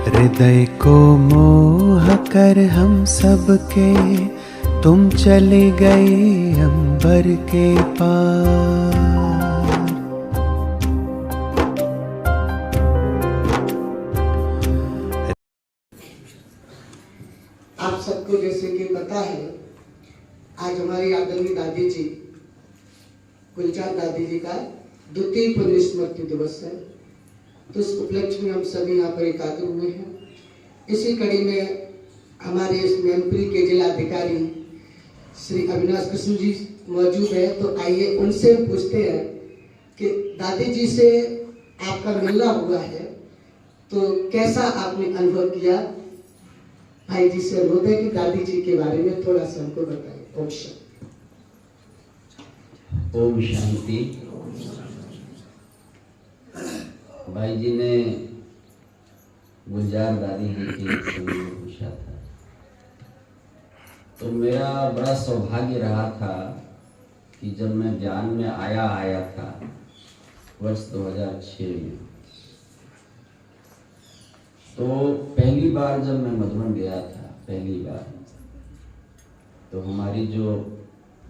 हृदय को मोह कर हम सबके तुम चले गए अंबर के पार। आप सबको जैसे कि पता है, आज हमारी आदरणीय दादी जी गुलजार दादी जी का द्वितीय पुण्य स्मृति दिवस है। तो इस उपलक्ष्य में हम सभी यहाँ पर एकाग्र हुए हैं। इसी कड़ी में हमारे इस मैनपुरी के जिलाधिकारी श्री अविनाश कृष्ण जी मौजूद है। तो आइए उनसे पूछते हैं कि दादी जी से आपका मिलना हुआ है तो कैसा आपने अनुभव किया। भाई जी से अनुरोध है कि दादी जी के बारे में थोड़ा सा हमको बताएं। ओम शांति। ओम शांति। भाई जी ने गुलजार दादी जी के समय में पूछा था, तो मेरा बड़ा सौभाग्य रहा था कि जब मैं ज्ञान में आया था वर्ष 2006 में, तो पहली बार जब मैं मधुबन गया था, पहली बार, तो हमारी जो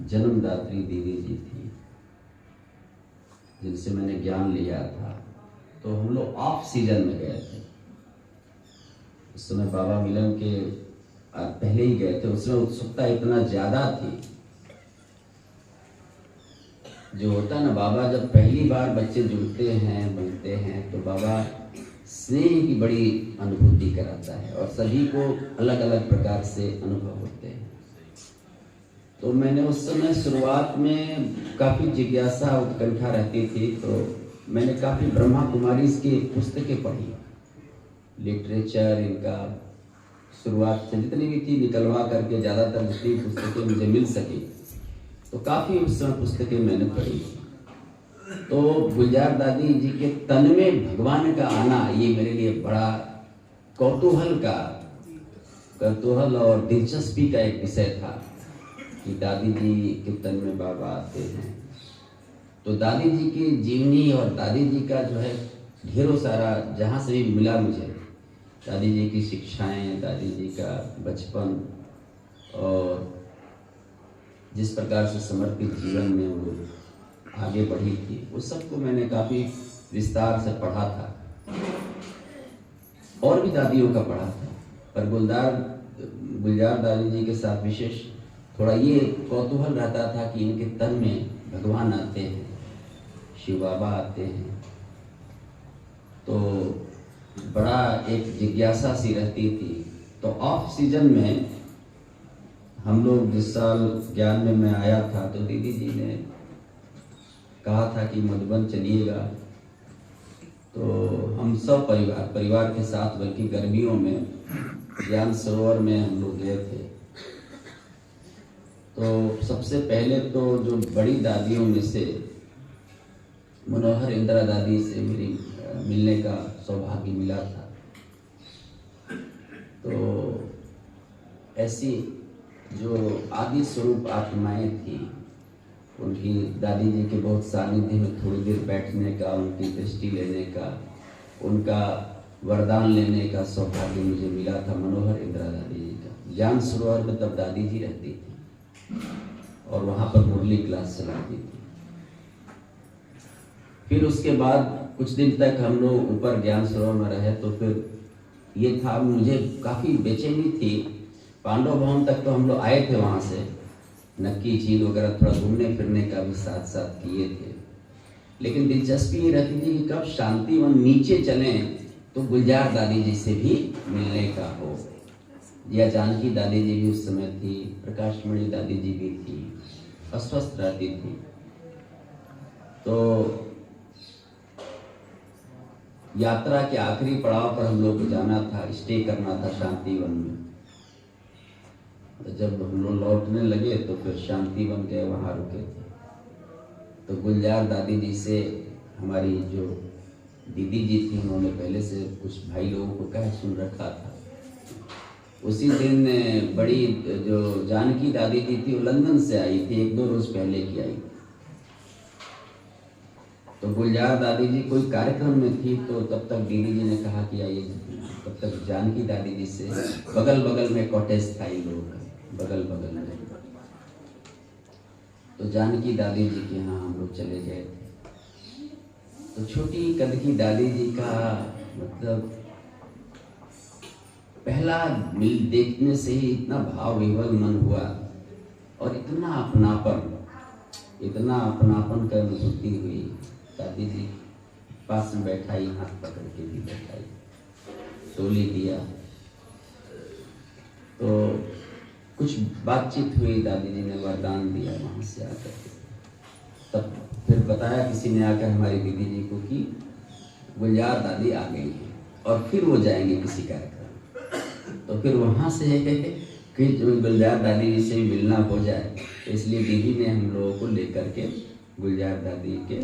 जन्मदात्री दीदी जी थी जिनसे मैंने ज्ञान लिया था, तो हम लोग ऑफ सीजन में गए थे। उस समय बाबा मिलन के पहले ही गए थे। उसमें उत्सुकता इतना ज्यादा थी, जो होता ना, बाबा जब पहली बार बच्चे जुड़ते हैं, मिलते हैं, तो बाबा स्नेह की बड़ी अनुभूति कराता है और सभी को अलग अलग प्रकार से अनुभव होते हैं। तो मैंने उस समय शुरुआत में काफ़ी जिज्ञासा उत्कंठा रहती थी, तो मैंने काफ़ी ब्रह्मा कुमारी की पुस्तकें पढ़ी, लिटरेचर इनका शुरुआत से जितनी भी थी निकलवा करके, ज़्यादातर जितनी पुस्तकें मुझे मिल सकी, तो काफ़ी उस समय पुस्तकें मैंने पढ़ी। तो गुलजार दादी जी के तन में भगवान का आना, ये मेरे लिए बड़ा कौतूहल और दिलचस्पी का एक विषय था कि दादी जी के तन में बाबा आते हैं। तो दादी जी की जीवनी और दादी जी का जो है ढेरों सारा, जहाँ से भी मिला मुझे, दादी जी की शिक्षाएं, दादी जी का बचपन और जिस प्रकार से समर्पित जीवन में वो आगे बढ़ी थी, उस सबको मैंने काफ़ी विस्तार से पढ़ा था और भी दादियों का पढ़ा था। पर गुलजार दादी जी के साथ विशेष थोड़ा ये कौतूहल रहता था कि इनके तन में भगवान आते हैं, शिव बाबा आते हैं, तो बड़ा एक जिज्ञासा सी रहती थी। तो ऑफ सीजन में हम लोग जिस साल ज्ञान में मैं आया था, तो दीदी जी ने कहा था कि मधुबन चलिएगा। तो हम सब परिवार के साथ, बल्कि गर्मियों में ज्ञान सरोवर में हम लोग गए थे। तो सबसे पहले तो जो बड़ी दादियों में से मनोहर इंदिरा दादी से मेरी मिलने का सौभाग्य मिला था। तो ऐसी जो आदि स्वरूप आत्माएं थी, उनकी, दादी जी के बहुत सानिध्य में थोड़ी देर बैठने का, उनकी दृष्टि लेने का, उनका वरदान लेने का सौभाग्य मुझे मिला था मनोहर इंदिरा दादी जी का। ज्ञान सरोवर में तब दादी जी रहती थी और वहाँ पर मुरली क्लास चलाती थी। फिर उसके बाद कुछ दिन तक हम लोग ऊपर ज्ञान सरोवर में रहे। तो फिर ये था, मुझे काफ़ी बेचैनी थी। पांडव भवन तक तो हम लोग आए थे, वहाँ से नक्की झील वगैरह थोड़ा घूमने फिरने का भी साथ साथ किए थे, लेकिन दिलचस्पी ये रहती थी कि कब शांतिवन नीचे चलें तो गुलजार दादी जी से भी मिलने का हो। या जानकी दादी जी भी उस समय थी, प्रकाशमणि दादी जी भी थी, अस्वस्थ रहती थी। तो यात्रा के आखिरी पड़ाव पर हम लोग को जाना था, स्टे करना था शांतिवन में। तो जब हम लोग लौटने लगे तो फिर शांतिवन गए, वहाँ रुके थे। तो गुलजार दादी जी से हमारी जो दीदी जी थी, उन्होंने पहले से कुछ भाई लोगों को कह सुन रखा था। उसी दिन बड़ी जो जानकी दादी जी थी, वो लंदन से आई थी, 1-2 रोज पहले की आई थी। तो गुलजार दादी जी कोई कार्यक्रम में थी, तो तब तक दीदी जी ने कहा कि आइए, तब तक जानकी दादी जी से बगल बगल में कॉटेज था, इन लोगों का बगल बगल में। तो जानकी दादी जी के यहाँ हम लोग चले गए थे। तो छोटी कद की दादी जी का मतलब पहला मिल देखने से ही इतना भाव विह्वल मन हुआ और इतना अपनापन का अनुभूति हुई। दादी जी पास में बैठाई, हाथ पकड़ के भी बैठाई, टोली दिया, तो कुछ बातचीत हुई। दादी जी ने वरदान दिया वहाँ से आकर के। तब फिर बताया किसी ने आकर हमारी दीदी जी को कि गुलजार दादी आ गई हैं और फिर वो जाएंगे किसी कार्यक्रम। तो फिर वहाँ से कि गुलजार दादी जी से भी मिलना हो जाए, तो इसलिए दीदी ने हम लोगों को लेकर के गुलजार दादी के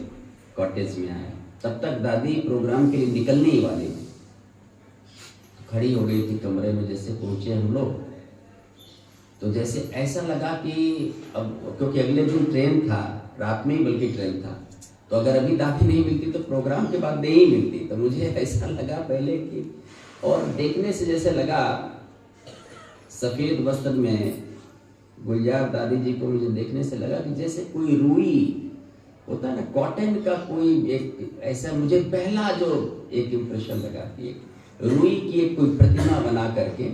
कॉटेज में आए। तब तक दादी प्रोग्राम के लिए निकलने ही वाली थी, खड़ी हो गई थी कमरे में। जैसे पहुँचे हम लोग तो जैसे ऐसा लगा कि अब, क्योंकि अगले दिन ट्रेन था, रात में ही बल्कि ट्रेन था, तो अगर अभी दादी नहीं मिलती तो प्रोग्राम के बाद नहीं मिलती। तो मुझे ऐसा लगा पहले कि, और देखने से जैसे लगा सफ़ेद वस्त्र में गुलजार दादी जी को, मुझे देखने से लगा कि जैसे कोई रुई होता है ना, कॉटन का कोई एक ऐसा, मुझे पहला जो एक इम्प्रेशन लगा कि रुई की एक कोई प्रतिमा बना करके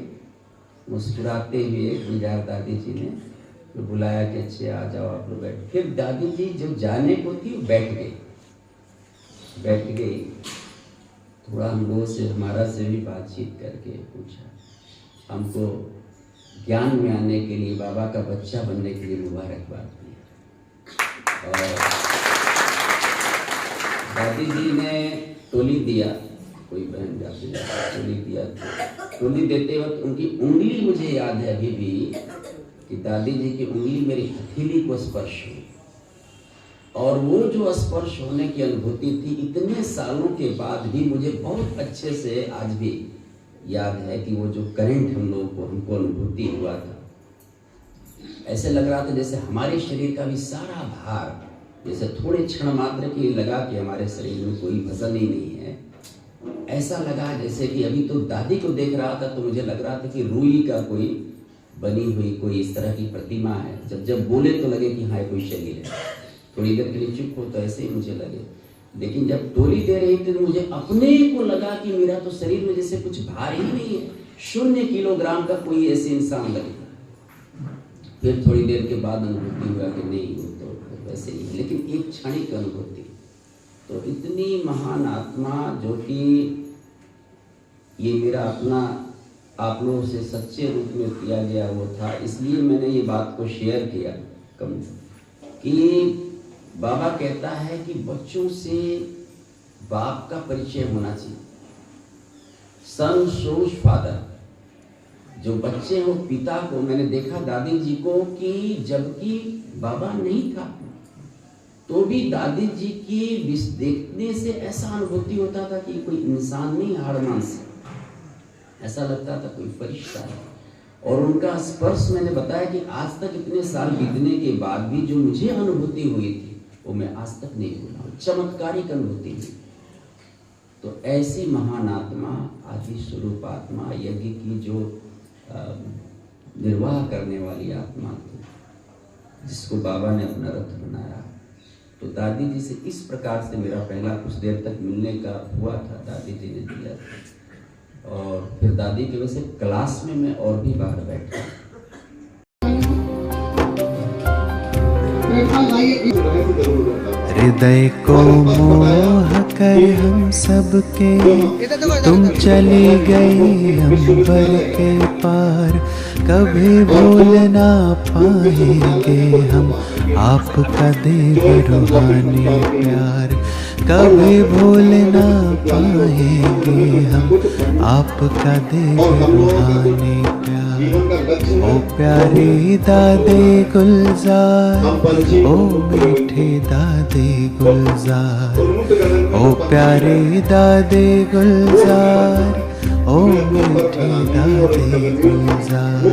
मुस्कुराते हुए गुलजार दादी जी ने तो बुलाया कि अच्छे आ जाओ आप लोग बैठ। फिर दादी जी जब जाने को थी बैठ गई। थोड़ा हम लोगों से, हमारा से भी बातचीत करके पूछा, हमको ज्ञान में आने के लिए, बाबा का बच्चा बनने के लिए मुबारकबाद दी। और दादी जी ने टोली दिया, कोई बहन जाती टोली दिया। टोली देते वक्त उनकी उंगली मुझे याद है अभी भी कि दादी जी की उंगली मेरी हथेली को स्पर्श हुई, और वो जो स्पर्श होने की अनुभूति थी इतने सालों के बाद भी मुझे बहुत अच्छे से आज भी याद है कि वो जो करंट हम लोगों को, हमको अनुभूति हुआ था। ऐसे लग रहा था जैसे हमारे शरीर का भी सारा भार, जैसे थोड़े क्षण मात्र के लिए लगा कि हमारे शरीर में कोई वजन ही नहीं है। ऐसा लगा जैसे कि अभी तो दादी को देख रहा था तो मुझे लग रहा था कि रुई का कोई बनी हुई कोई इस तरह की प्रतिमा है। जब बोले तो लगे कि हाँ कोई शरीर है। थोड़ी देर के लिए चुप हो तो ऐसे ही मुझे लगे, लेकिन जब टोली दे रही थी तो मुझे अपने को लगा कि मेरा तो शरीर में जैसे कुछ भार ही नहीं है, 0 किलोग्राम का कोई ऐसे इंसान लगे। फिर थोड़ी देर के बाद अनुभूति हुआ कि नहीं वो तो वैसे ही, लेकिन एक क्षणिक अनुभूति। तो इतनी महान आत्मा जो कि ये मेरा अपना आप लोगों से सच्चे रूप में किया गया वो था, इसलिए मैंने ये बात को शेयर किया कम कि बाबा कहता है कि बच्चों से बाप का परिचय होना चाहिए। सन शोज फादर, जो बच्चे हो पिता को। मैंने देखा दादी जी को कि जबकि बाबा नहीं था तो भी दादी जी की देखने से ऐसा अनुभूति होता था कि कोई इंसान नहीं, हाड़ मांस, ऐसा लगता था कोई फरिश्ता है। और उनका स्पर्श, मैंने बताया कि आज तक इतने साल बीतने के बाद भी जो मुझे अनुभूति हुई थी वो मैं आज तक नहीं भूला, चमत्कारिक अनुभूति हुई। तो ऐसी महान आत्मा, आदि स्वरूप आत्मा, यज्ञ की जो निर्वाह करने वाली आत्मा थी, जिसको बाबा ने अपना रथ बनाया। तो दादी जी से इस प्रकार से मेरा पहला कुछ देर तक मिलने का हुआ था, दादी जी ने दिया था। और फिर दादी की वजह से क्लास में मैं और भी बाहर बैठा। हृदय को मोह कर हम सबके तुम चली गई अंबर के पार, कभी भूल ना पाएंगे हम आपका देव रूहानी प्यार, कभी भूल ना पाएंगे हम आपका देव रूहानी प्यार। ओ प्यारे दादे गुलजार, ओ मीठे दादे गुलजार, ओ प्यारे दादे गुलजार, ओ मीठे दादे गुलजार।